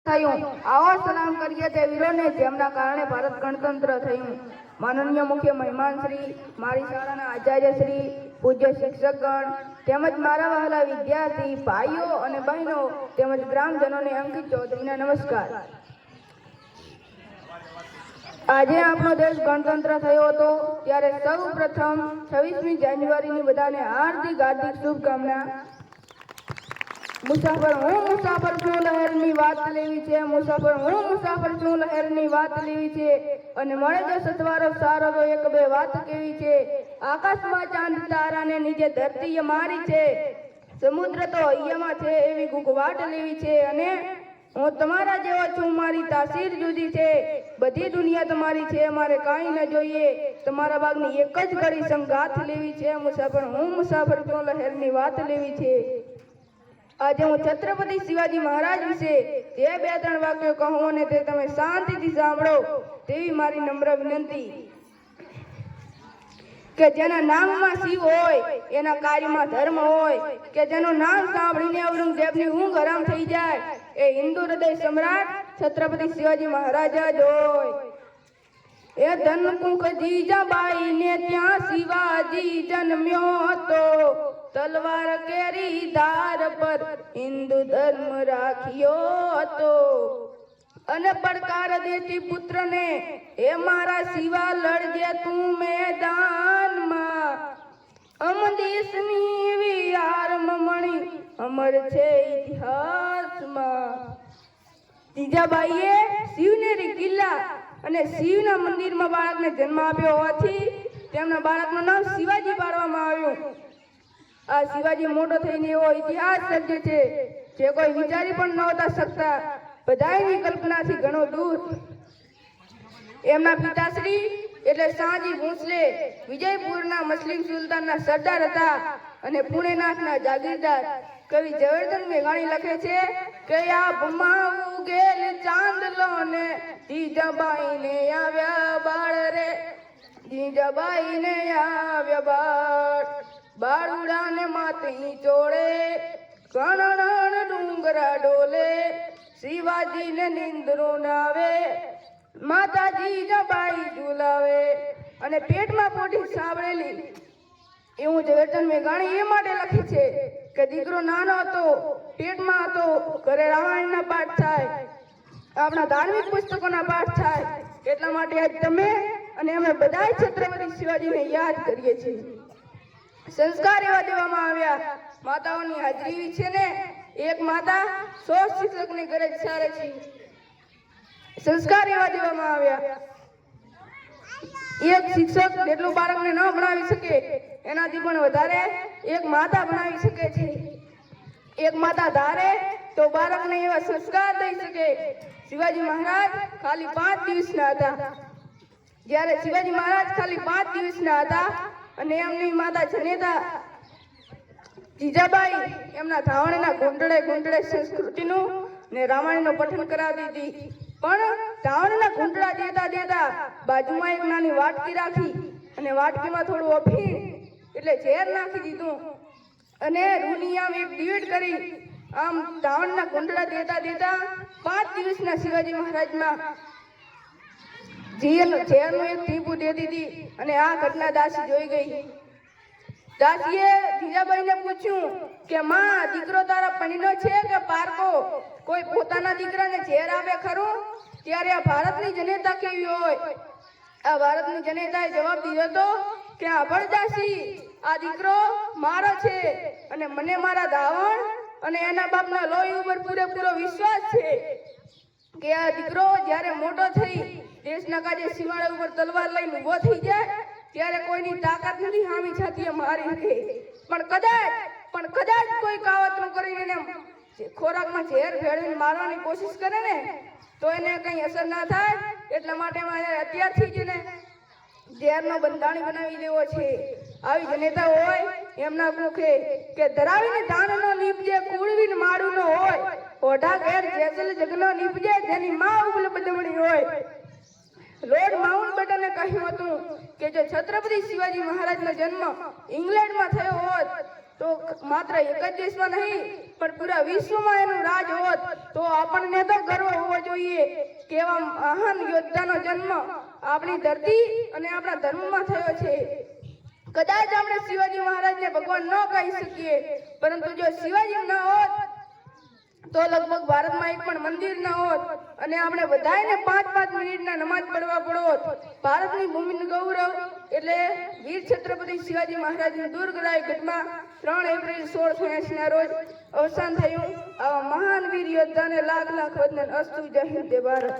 આવો સલામ કરીએ તે વીરોને જેમના કારણે ભારત ગણતંત્ર થયું। માનનીય મુખ્ય મહેમાન શ્રી, મારી શાળાના આચાર્ય શ્રી, પૂજ્ય શિક્ષકગણ તેમજ મારા વહાલા વિદ્યાર્થી ભાઈઓ અને બહેનો તેમજ ગ્રામજનોને અંકિત ચૌધરીના નમસ્કાર। આજે આપણો દેશ ગણતંત્ર થયો હતો ત્યારે સૌ પ્રથમ 26મી જાન્યુઆરીની બધાને હાર્દિક શુભકામના। મુસાફર હું મુસાફર છું લહેરની વાત લેવી છે, મુસાફર હું મુસાફર છું લહેરની વાત લેવી છે, અને મળે જો સથવારો સારો તો એક બે વાત કેવી છે। આકાશમાં ચાંદ તારાને નીચે ધરતી મારી છે, સમુદ્ર તો અહીંયામાં છે એવી ગુગવાટ લેવી છે, અને હું તમારા જેવો છું મારી તાસીર જુદી છે, બધી દુનિયા તમારી છે મારે કાંઈ ન જોઈએ, તમારા બાગની એક જ ઘડી સંગાથ લેવી છે। મુસાફર હું મુસાફર છું લહેરની વાત લેવી છે। આજે હું છત્રપતિ શિવાજી મહારાજ વિશે જે બે ત્રણ વાક્યો કહું અને તે તમે શાંતિથી સાંભળો તેવી મારી નમ્ર વિનંતી કે જેના નામમાં શિવ હોય એના કાર્યમાં ધર્મ હોય, કે જેનું નામ સાંભળીને ઔરંગઝેબની ઊંઘ હરામ થઈ જાય એ હિન્દુ હૃદય સમ્રાટ છત્રપતિ શિવાજી મહારાજ જ હોય। એ ધનકુખ જીજાબાઈ ને ત્યાં શિવાજી જન્મ્યો હતો, તલવાર કેરી ધાર પર હિન્દુ ધર્મ રાખ્યો હતો, અને પડકાર દેતી પુત્રને એ મારા શિવા લડજે તું મેદાનમાં, અમ દેશની વીર મમણી અમર છે ઇતિહાસમાં। જીજાબાઈએ શિવનેરી કિલ્લા અને શિવના મંદિરમાં બાળકને જન્મ આપ્યો હોવાથી તેમના બાળકનું નામ શિવાજી પાડવામાં આવ્યું। આ શિવાજી મોટો થઈને એવો ઇતિહાસ સર્જે છે જે કોઈ વિચારી પણ નહોતા શકતા, બધાની કલ્પનાથી ઘણો દૂર। એમના પિતાશ્રી એટલે શાહજી ભોંસલે વિજયપુરના મુસ્લિમ સુલતાનના સરદાર હતા અને પુણેનાથના જાગીરદાર। કવિ ઝવેરચંદ મેઘાણી લખે છે કે આ ભમાવું ગેલ ચાંદલો ને જીજાબાઈને આવ્યા બાળ રે, જીજાબાઈને આવ્યા બાળ, બાળુડાને માથે ચોળે કણણ ડુંગરા ડોલે, શિવાજીને નિંદ્રો નાવે માતા જીજાબાઈ ઝુલાવે। અને પેટમાં પોટી સાંભળેલી એવું ઝવેરચંદ મેઘાણી એ માટે લખી છે કે દીકરો નાનો હતો, પેટમાં હતો, ઘરે રામાયણના પાઠ થાય, આપણા ધાર્મિક પુસ્તકોના પાઠ થાય, એટલા માટે આજ તમે અને અમે બધા છત્રપતિ શિવાજીને યાદ કરીએ છીએ। સંસ્કાર એવા દેવામાં આવ્યા, માતાઓની હાજરી છે ને એક માતા 100 શિક્ષકની ગરજ સારે છે। સંસ્કાર એવા દેવામાં આવ્યા, એક શિક્ષક જેટલું બાળકને ન ભણાવી શકે એનાથી પણ વધારે એક માતા ભણાવી શકે છે। એક માતા ધારે તો બાળકને એવા સંસ્કાર દઈ શકે। શિવાજી મહારાજ ખાલી 5 દિવસના હતા, જ્યારે શિવાજી મહારાજ ખાલી 5 દિવસના હતા અને એમની માતા જનેતા જીજાબાઈ એમના ધાવણના ઘૂંટડે ઘૂંટડે સંસ્કૃતિનું ને રામાયણનું પઠન કરાવતી હતી, પણ ધાવણના ઘૂંટડા દેતા દેતા બાજુમાં એક નાની વાટકી રાખી અને વાટકીમાં થોડું અફીણ એટલે ઝેર નાખી દીધું અને રૂની આમ એક ડિવાઈડ કરી આમ ધાવણના ઘૂંટડા દેતા દેતા 5 દિવસના શિવાજી મહારાજમાં ઝેરનું એક ટીપું દેતી હતી અને આ ઘટના દાસી જોઈ ગઈ। દાસીએ જીજાબાઈને પૂછ્યું કે માં, દીકરો તારા પણીનો છે કે પારકો? કોઈ પોતાના દીકરાને ઝેર આપે ખરું? ત્યારે આ ભારતની જનતા કેવી હોય? આ ભારતની જનતાએ જવાબ દીધો હતો કે આભળ દાસી, આ દીકરો મારો છે અને મને મારા ધાવણ અને એના બાપના લોહી ઉપર પૂરેપૂરો વિશ્વાસ છે કે આ દીકરો જ્યારે મોટો થઈ દેશના કાજે સીમાડા ઉપર તલવાર લઈને ઊભો થઈ જાય ત્યારે કોઈની તાકાત નથી હામી છાતીએ મારી શકે, પણ કદાચ કોઈ કાવતરું કરીને એને ખોરાકમાં ઝેર ભેળવીને મારવાની કોશિશ કરે ને તો એને કંઈ અસર ના થાય, એટલા માટે અત્યારથી જ એને ઝેરનો બંધાણી બનાવી દેવો છે। આવી જનેતા હોય એમના મુખે કે ધરાવીને ધાન નો નીપજે કુળવીને માડું ન હોય, ઓઢા ઘેર જેસલ જગનો નીપજે જેની માં ઉગલ બદમણી હોય। લોર્ડ માઉન્ટબેટને કહ્યું હતું કે જો છત્રપતિ શિવાજી મહારાજનો જન્મ ઇંગ્લેન્ડમાં થયો હોત તો માત્ર એક જ દેશમાં નહીં પણ પૂરા વિશ્વમાં એનું રાજ હોત તો આપણને તો ગર્વ કેવા મહાન યોદ્ધાનો જન્મ આપણી ધરતી અને આપણા ધર્મમાં થયો છે. કદાચ આપણે શિવાજી મહારાજને ભગવાન ન કહી શકીએ, પરંતુ જો શિવાજી ન હોત તો લગભગ ભારતમાં એક પણ મંદિર ન હોત અને આપણે બધાને 5-5 મિનિટના નમાજ પડવા પડોત. ભારતની ભૂમિનું ગૌરવ એટલે વીર છત્રપતિ શિવાજી મહારાજની દુર્ગરાય ઘટના 3 એપ્રિલ 1686 ના રોજ અવસાન થયું. આવા મહાન વીર યોદ્ધાને લાખ લાખ વંદન. અસ્તુ. જય હિન્દ, જય ભારત.